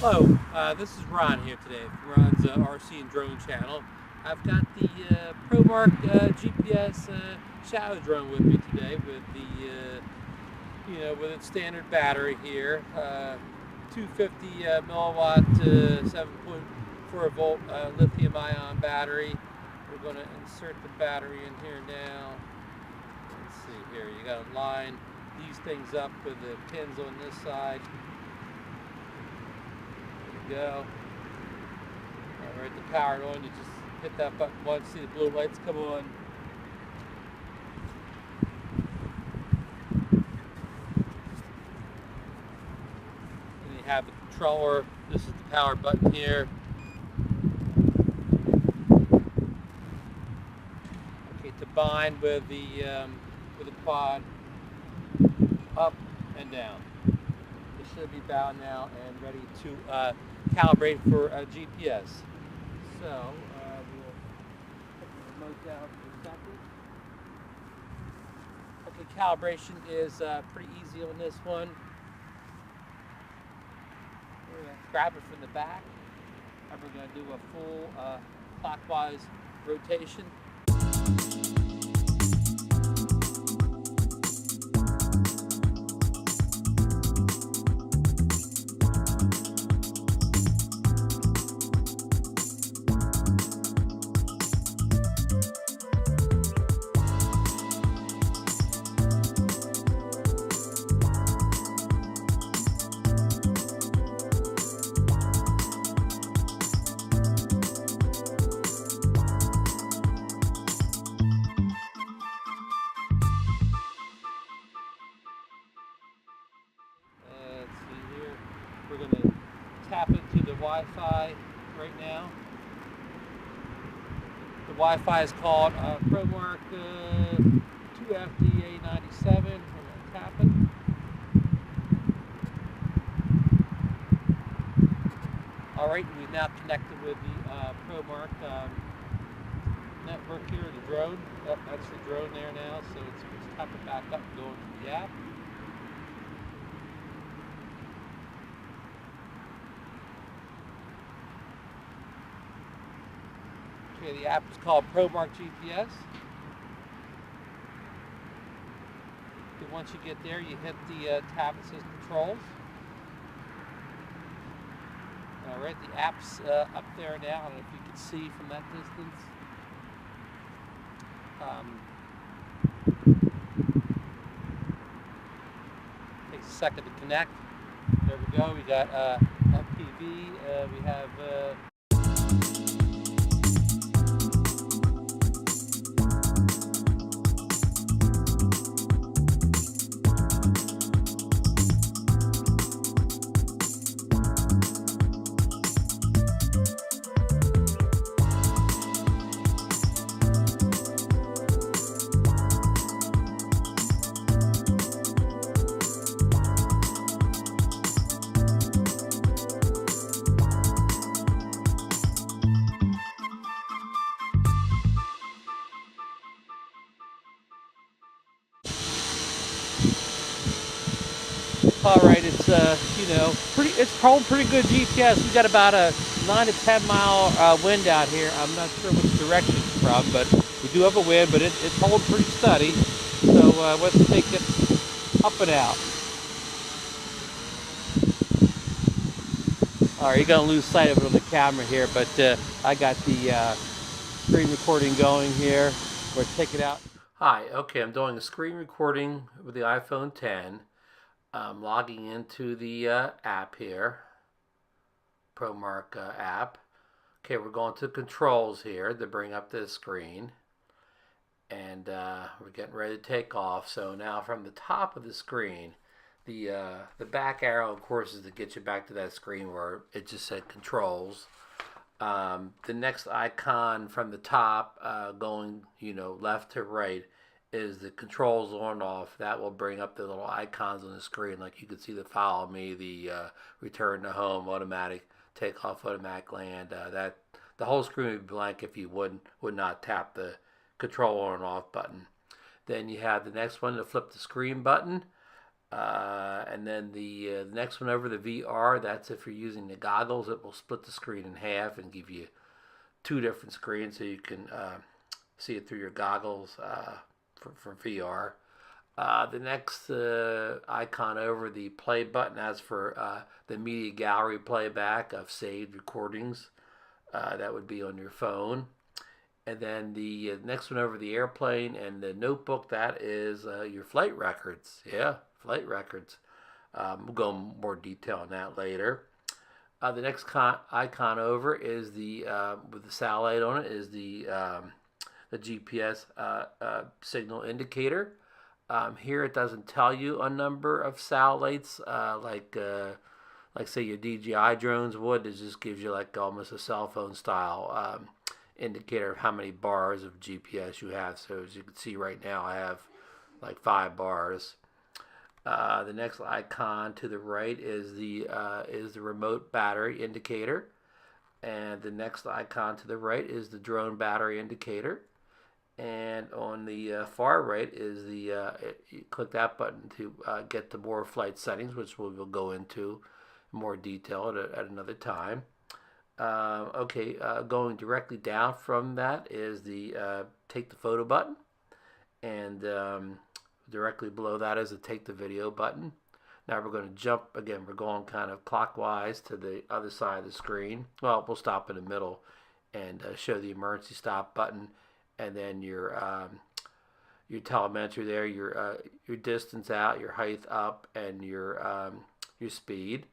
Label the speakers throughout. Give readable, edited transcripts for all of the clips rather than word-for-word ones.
Speaker 1: Hello, this is Ron here today from Ron's RC and Drone channel. I've got the Promark GPS shadow drone with me today with the, with its standard battery here, 250 milliwatt, 7.4 volt lithium ion battery. We're going to insert the battery in here now. Let's see here, you got to line these things up with the pins on this side. Go. Alright, the power on, you just hit that button once, see the blue lights come on. And you have the controller. This is the power button here. Okay, to bind with the quad up and down. It should be bound now and ready to calibrate for GPS. So we'll put the remote down for a second. Okay, calibration is pretty easy on this one. We're going to grab it from the back, and we're going to do a full clockwise rotation. We're going to tap into the Wi-Fi right now. The Wi-Fi is called Promark 2FDA97. We're going to tap it. Alright, we've now connected with the Promark network here, the drone. Oh, that's the drone there now, so let's tap it back up and go into the app. Okay, the app is called Promark GPS. Okay, once you get there, you hit the tab that says Controls. Alright, the app's up there now. I don't know if you can see from that distance. Takes a second to connect. There we go. We got FPV. We have all right, it's it's called pretty good GPS. We got about a 9 to 10 mile wind out here. I'm not sure which direction it's from, but we do have a wind, but it's holding pretty steady. So let's take it up and out. All right, you're gonna lose sight of it on the camera here, but I got the screen recording going here. We'll take it out. Hi, okay, I'm doing a screen recording with the iPhone 10. I'm logging into the app here, Promark app. Okay, we're going to controls here to bring up this screen. And we're getting ready to take off. So now from the top of the screen, the back arrow, of course, is to get you back to that screen where it just said controls. The next icon from the top going, left to right is the controls on and off. That will bring up the little icons on the screen, like you can see the follow me, the return to home, automatic takeoff, automatic land. That the whole screen would be blank if you would not tap the control on and off button. Then you have the next one, the flip the screen button. And then the next one over, the VR, that's if you're using the goggles. It will split the screen in half and give you two different screens so you can see it through your goggles for VR. The next icon over, the play button, that's for the media gallery playback of saved recordings. That would be on your phone. And then the next one over, the airplane and the notebook, that is your flight records. Yeah, flight records. We'll go in more detail on that later. The next icon over is the with the satellite on it is the GPS signal indicator. Here it doesn't tell you a number of satellites like say your DJI drones would. It just gives you like almost a cell phone style indicator of how many bars of GPS you have. So as you can see right now, I have like 5 bars. The next icon to the right is the remote battery indicator, and the next icon to the right is the drone battery indicator. And on the far right is you click that button to get to more flight settings, which we will go into in more detail at another time. Going directly down from that is the take the photo button, and directly below that is the take the video button. Now we're going to jump again. We're going kind of clockwise to the other side of the screen. Well, we'll stop in the middle and show the emergency stop button, and then your telemetry there, your distance out, your height up, and your speed.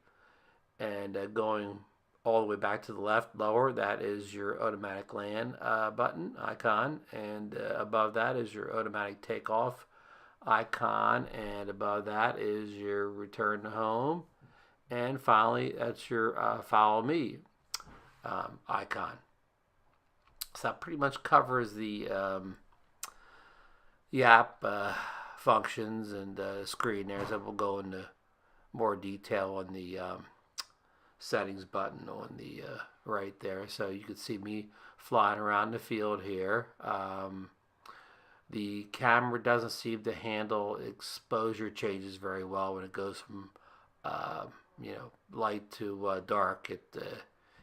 Speaker 1: And going all the way back to the left, lower, that is your automatic land button icon, and above that is your automatic takeoff icon, and above that is your return to home, and finally that's your follow me icon. So that pretty much covers the app functions and screen there. So we'll go into more detail on the settings button on the right there. So you can see me flying around the field here. The camera doesn't seem to handle exposure changes very well when it goes from light to dark.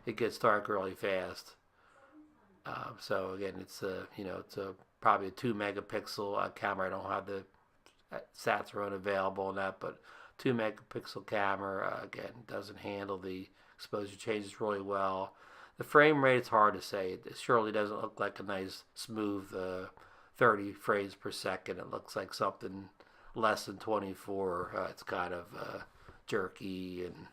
Speaker 1: It gets dark really fast. So again, it's probably a 2 megapixel camera. I don't have the sats are unavailable on that, but 2 megapixel camera, again, doesn't handle the exposure changes really well. The frame rate, it's hard to say. It surely doesn't look like a nice smooth 30 frames per second. It looks like something less than 24. It's kind of jerky and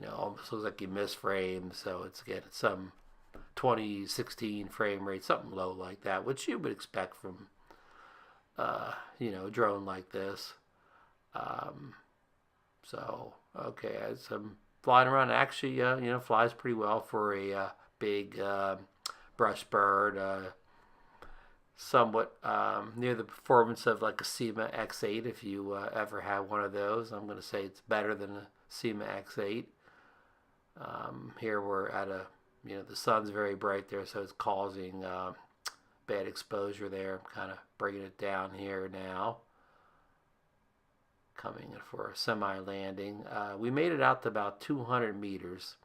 Speaker 1: almost looks like you miss frames. So it's some 2016 frame rate, something low like that, which you would expect from a drone like this. As I'm flying around, actually, flies pretty well for a big brush bird. Somewhat near the performance of like a SEMA X8. If you ever have one of those, I'm going to say it's better than a SEMA X8. Here we're at the sun's very bright there, so it's causing bad exposure there. I'm kind of bringing it down here now. Coming in for a semi-landing. We made it out to about 200 meters,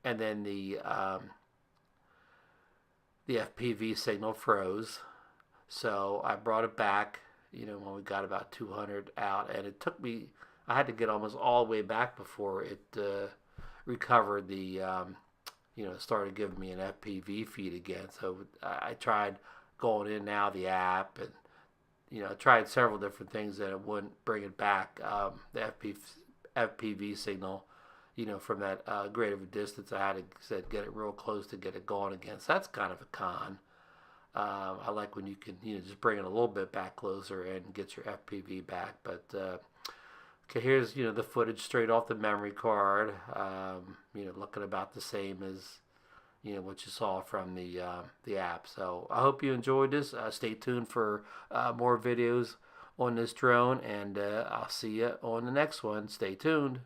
Speaker 1: and then the FPV signal froze. So I brought it back, when we got about 200 out, and it took me, I had to get almost all the way back before it recovered the, started giving me an FPV feed again. So I tried going in and out of the app, and I tried several different things and it wouldn't bring it back. The FPV signal, from that great of a distance, I had to get it real close to get it going again. So that's kind of a con. I like when you can, just bring it a little bit back closer and get your FPV back. But okay, here's the footage straight off the memory card. Looking about the same as what you saw from the app. So I hope you enjoyed this. Stay tuned for more videos on this drone, and I'll see you on the next one. Stay tuned.